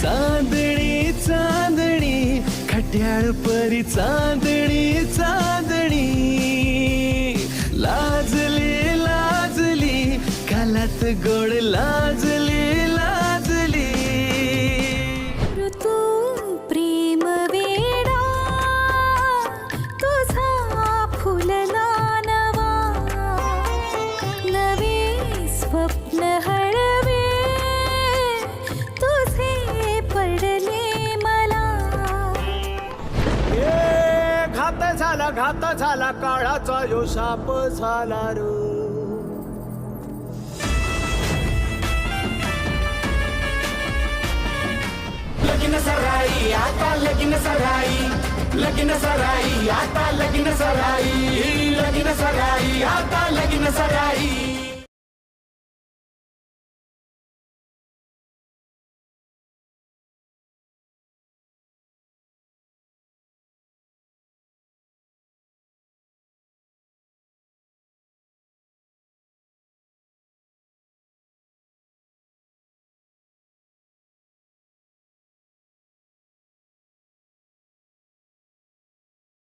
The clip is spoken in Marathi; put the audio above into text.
चांदणी चांदणी खट्याळ परी चांदणी चांदणी लाजली लाजली गालात गोड लाजली लाजली ऋतू प्रेम वेडा तुझा फुलला नवा नवे स्वप्न हळवे तुझे पडले मला घात झाला काळाचा यो शाप झाला रो लगीन सराई आता लगीन सराई लगीन सराई आता लगीन सराई लगीन सराई आता लगीन सराई